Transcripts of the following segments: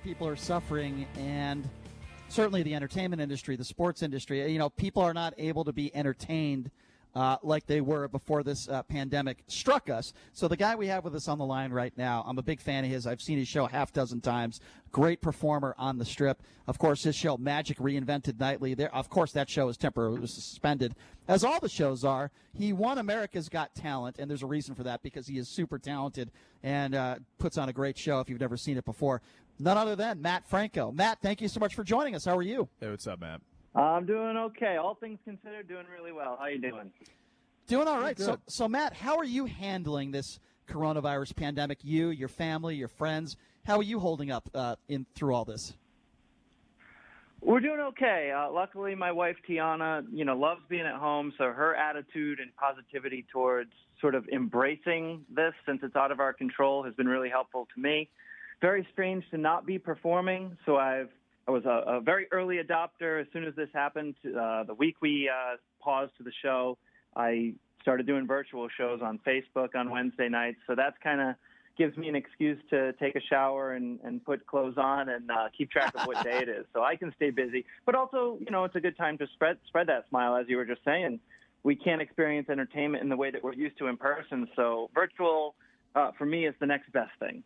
people are suffering, and certainly the entertainment industry, the sports industry. You know, people are not able to be entertained like they were before this pandemic struck us. So the guy we have with us on the line right now, I'm a big fan of his. I've seen his show half dozen times. Great performer on the Strip. Of course, his show Magic Reinvented Nightly. There, of course, that show is temporarily suspended, as all the shows are. He won America's Got Talent, and there's a reason for that because he is super talented and puts on a great show if you've never seen it before. None other than Mat Franco. Matt, thank you so much for joining us. How are you? Hey, what's up, Matt? I'm doing okay. All things considered, doing really well. How you doing? Doing all right. So Matt, how are you handling this coronavirus pandemic? You, your family, your friends, how are you holding up through all this? We're doing okay. Luckily, my wife, Tiana, loves being at home, so her attitude and positivity towards sort of embracing this since it's out of our control has been really helpful to me. Very strange to not be performing, so I was a very early adopter. As soon as this happened, the week we paused to the show, I started doing virtual shows on Facebook on Wednesday nights. So that's kind of gives me an excuse to take a shower and put clothes on and keep track of what day it is. So I can stay busy. But also, it's a good time to spread that smile, as you were just saying. We can't experience entertainment in the way that we're used to in person. So virtual, for me, is the next best thing.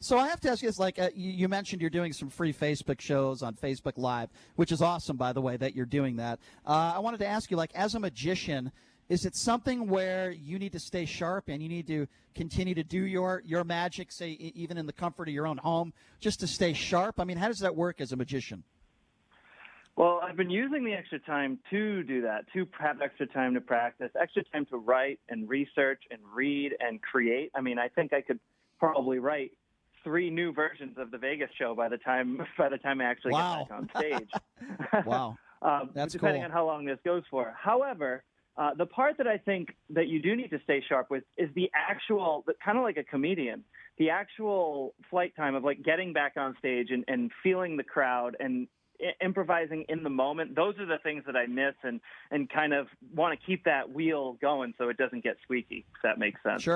So I have to ask you this, you mentioned you're doing some free Facebook shows on Facebook Live, which is awesome, by the way, that you're doing that. I wanted to ask you, as a magician, is it something where you need to stay sharp and you need to continue to do your magic, say, even in the comfort of your own home, just to stay sharp? I mean, how does that work as a magician? Well, I've been using the extra time to do that, to have extra time to practice, extra time to write and research and read and create. I mean, I think I could probably write 3 new versions of the Vegas show by the time I actually get back on stage. Wow. That's depending cool. on how long this goes for. However, the part that I think that you do need to stay sharp with is the actual, kind of like a comedian, the actual flight time of getting back on stage and feeling the crowd and improvising in the moment. Those are the things that I miss and kind of want to keep that wheel going so it doesn't get squeaky, if that makes sense.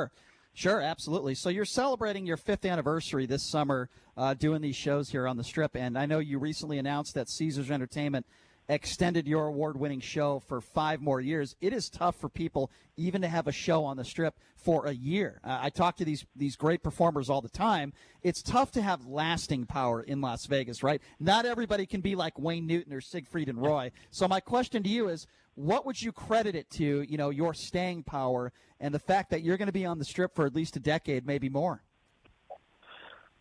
Sure, absolutely. So you're celebrating your 5th anniversary this summer doing these shows here on the Strip, and I know you recently announced that Caesars Entertainment extended your award-winning show for 5 more years. It is tough for people even to have a show on the Strip for a year. I talk to these great performers all the time. It's tough to have lasting power in Las Vegas, right? Not everybody can be like Wayne Newton or Siegfried and Roy. So my question to you is, what would you credit it to, your staying power and the fact that you're going to be on the Strip for at least a decade, maybe more?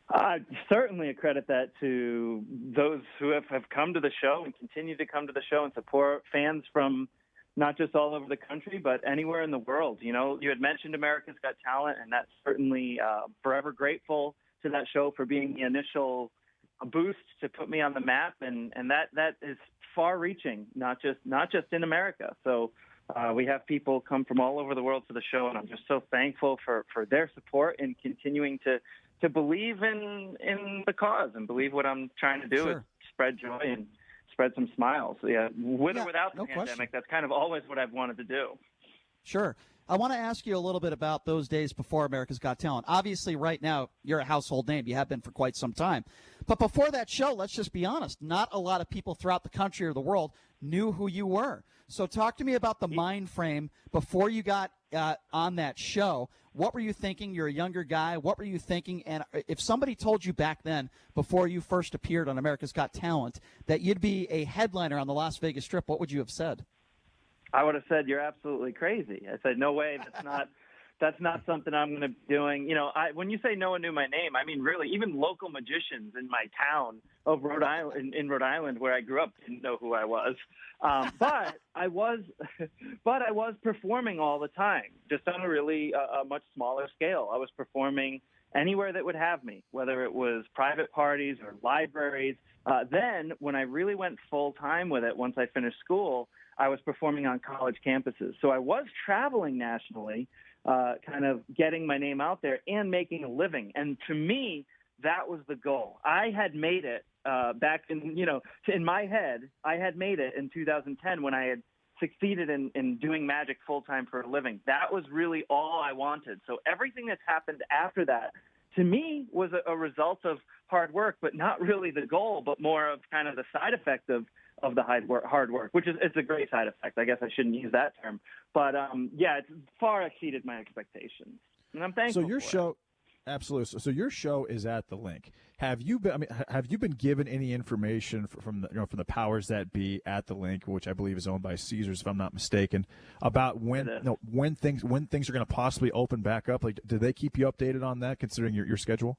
I certainly accredit that to those who have come to the show and continue to come to the show and support fans from not just all over the country, but anywhere in the world. You had mentioned America's Got Talent, and that's certainly forever grateful to that show for being the initial boost to put me on the map, and that is far-reaching, not just in America. So we have people come from all over the world to the show, and I'm just so thankful for their support and continuing to believe in the cause and believe what I'm trying to do is spread joy and spread some smiles. Yeah, with or without the pandemic, that's kind of always what I've wanted to do. Sure. I want to ask you a little bit about those days before America's Got Talent. Obviously, right now, you're a household name. You have been for quite some time. But before that show, let's just be honest, not a lot of people throughout the country or the world knew who you were. So talk to me about the mind frame before you got on that show. What were you thinking? You're a younger guy. What were you thinking? And if somebody told you back then, before you first appeared on America's Got Talent, that you'd be a headliner on the Las Vegas Strip, what would you have said? I would have said, you're absolutely crazy. I said, no way, that's not something I'm going to be doing. When you say no one knew my name, I mean, really, even local magicians in my town of Rhode Island, in Rhode Island, where I grew up, didn't know who I was. But I was performing all the time, just on a really a much smaller scale. I was performing anywhere that would have me, whether it was private parties or libraries. Then, when I really went full time with it, once I finished school, I was performing on college campuses. So I was traveling nationally, kind of getting my name out there and making a living. And to me, that was the goal. I had made it back in my head, I had made it in 2010 when I had succeeded in doing magic full-time for a living. That was really all I wanted. So everything that's happened after that to me was a result of hard work, but not really the goal, but more of kind of the side effect of the hard work, which is it's a great side effect. I guess I shouldn't use that term, but yeah, it's far exceeded my expectations, and I'm thankful. So your show. Absolutely. So your show is at the link. Have you been given any information from the powers that be at the link, which I believe is owned by Caesars, if I'm not mistaken, about when things are going to possibly open back up? Like, do they keep you updated on that, considering your schedule?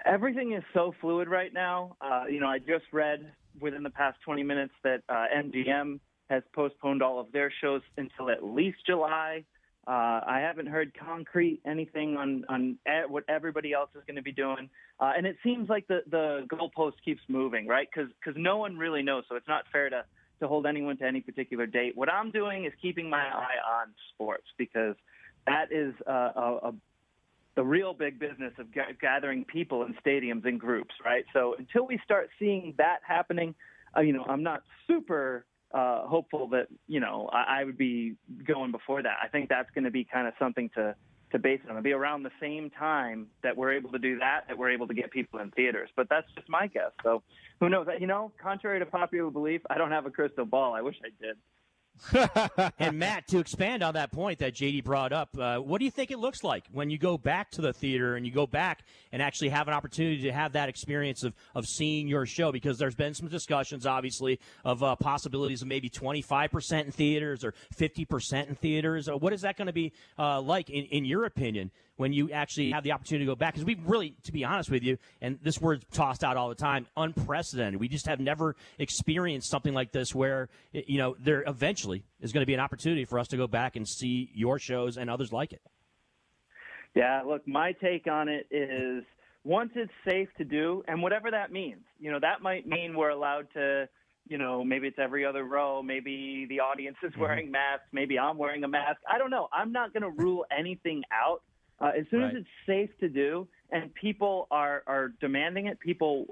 Everything is so fluid right now. I just read within the past 20 minutes that MGM has postponed all of their shows until at least July. I haven't heard concrete anything on what everybody else is going to be doing. And it seems like the goalpost keeps moving, right? Because no one really knows. So it's not fair to hold anyone to any particular date. What I'm doing is keeping my eye on sports, because that is the real big business of gathering people in stadiums in groups, right? So until we start seeing that happening, I'm not super hopeful that, I would be going before that. I think that's going to be kind of something to base it on. It'll be around the same time that we're able to do that we're able to get people in theaters. But that's just my guess. So who knows? Contrary to popular belief, I don't have a crystal ball. I wish I did. And Matt, to expand on that point that JD brought up, what do you think it looks like when you go back to the theater and you go back and actually have an opportunity to have that experience of seeing your show? Because there's been some discussions, obviously, of possibilities of maybe 25% in theaters or 50% in theaters. What is that going to be like, in your opinion, when you actually have the opportunity to go back? Because we really, to be honest with you, and this word's tossed out all the time, unprecedented. We just have never experienced something like this where, there eventually is going to be an opportunity for us to go back and see your shows and others like it. Yeah, look, my take on it is once it's safe to do, and whatever that means, that might mean we're allowed to, maybe it's every other row, maybe the audience is wearing masks, maybe I'm wearing a mask. I don't know. I'm not going to rule anything out. As soon as it's safe to do and people are demanding it, people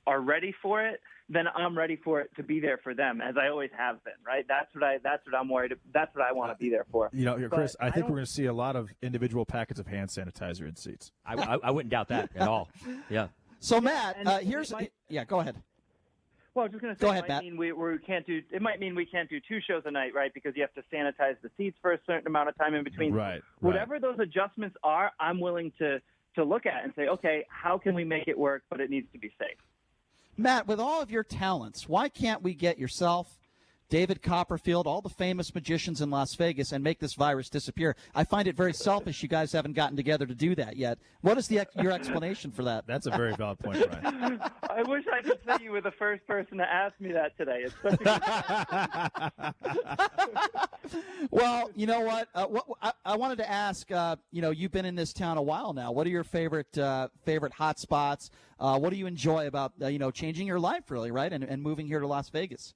are ready for it, then I'm ready for it to be there for them, as I always have been, right? That's what I'm worried. That's what I want to be there for. Chris, I think we're going to see a lot of individual packets of hand sanitizer in seats. I wouldn't doubt that at all. Yeah. So Matt, go ahead. Well, I was just going to say, go ahead, Matt. It might mean we can't do 2 shows a night, right? Because you have to sanitize the seats for a certain amount of time in between. Right. Whatever those adjustments are, I'm willing to look at and say, okay, how can we make it work, but it needs to be safe. Matt, with all of your talents, why can't we get yourself, David Copperfield, all the famous magicians in Las Vegas, and make this virus disappear? I find it very selfish you guys haven't gotten together to do that yet. What is your explanation for that? That's a very valid point, Brian. I wish I could say you were the first person to ask me that today. It's such a good Well, you know what? I wanted to ask, you've been in this town a while now. What are your favorite hot spots? What do you enjoy about, changing your life, really, right, and moving here to Las Vegas?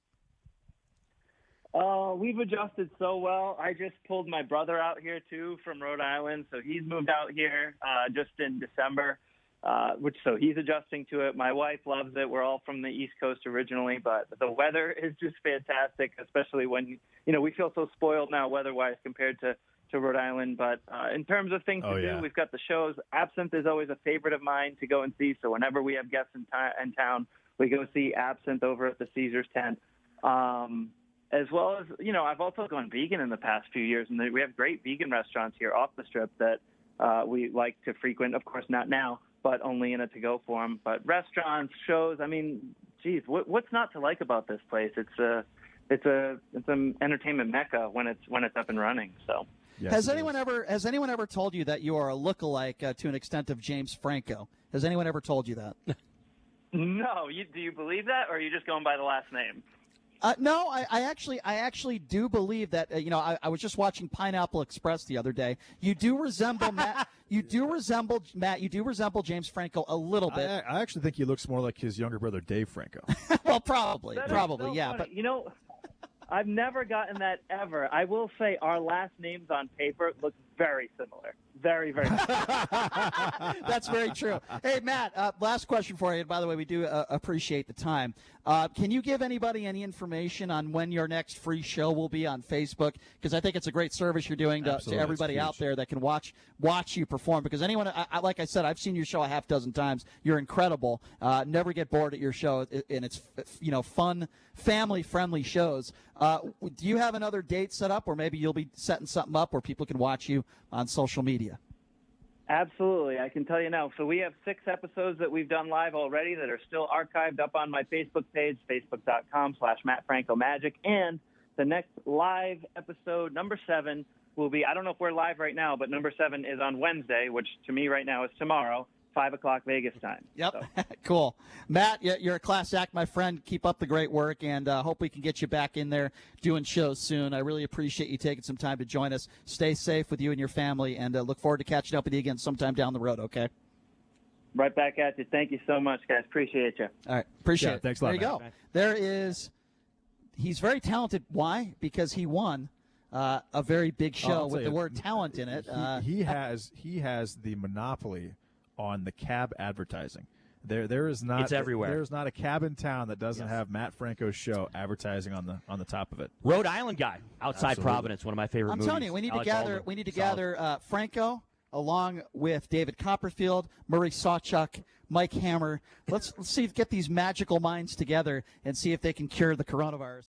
We've adjusted so well. I just pulled my brother out here, too, from Rhode Island. So he's moved out here just in December, so he's adjusting to it. My wife loves it. We're all from the East Coast originally, but the weather is just fantastic, especially when, we feel so spoiled now weather-wise compared to Rhode Island. But in terms of things to do, we've got the shows. Absinthe is always a favorite of mine to go and see. So whenever we have guests in town, we go see Absinthe over at the Caesars tent. As well as, I've also gone vegan in the past few years, and we have great vegan restaurants here off the Strip that we like to frequent. Of course, not now, but only in a to-go form. But restaurants, shows, what's not to like about this place? It's an entertainment mecca when it's up and running. So, yes, has anyone ever told you that you are a lookalike to an extent of James Franco? Has anyone ever told you that? No. Do you believe that, or are you just going by the last name? No, I actually do believe that. I was just watching Pineapple Express the other day. You do resemble Matt. You do resemble James Franco a little bit. I actually think he looks more like his younger brother Dave Franco. Well, probably, so yeah. Funny. But I've never gotten that ever. I will say our last names on paper look very similar. very, very much. That's very true. Hey, Matt, last question for you. And by the way, we do appreciate the time. Can you give anybody any information on when your next free show will be on Facebook? Because I think it's a great service you're doing to everybody out there that can watch you perform. Because anyone, like I said, I've seen your show a half dozen times. You're incredible. Never get bored at your show, and it's fun, family-friendly shows. Do you have another date set up, or maybe you'll be setting something up where people can watch you on social media? Absolutely. I can tell you now. So we have 6 episodes that we've done live already that are still archived up on my Facebook page, facebook.com/Mat Franco Magic. And the next live episode, number 7, will be, I don't know if we're live right now, but number 7 is on Wednesday, which to me right now is tomorrow, 5 o'clock Vegas time. Yep. So. Cool. Matt, you're a class act, my friend. Keep up the great work, and hope we can get you back in there doing shows soon. I really appreciate you taking some time to join us. Stay safe with you and your family, and look forward to catching up with you again sometime down the road, okay? Right back at you. Thank you so much, guys. Appreciate you. All right. Appreciate it. Thanks a lot, There you Matt. go. There is – he's very talented. Why? Because he won a very big show with the word talent in it. He has the monopoly on the cab advertising. There is not. It's everywhere. There is not a cab in town that doesn't have Mat Franco's show advertising on the top of it. Rhode Island guy, outside Absolutely. Providence, one of my favorite I'm movies. telling you, we need to Alec gather. Baldwin. We need to Solid. gather Franco along with David Copperfield, Murray Sawchuk, Mike Hammer. Let's see if get these magical minds together and see if they can cure the coronavirus.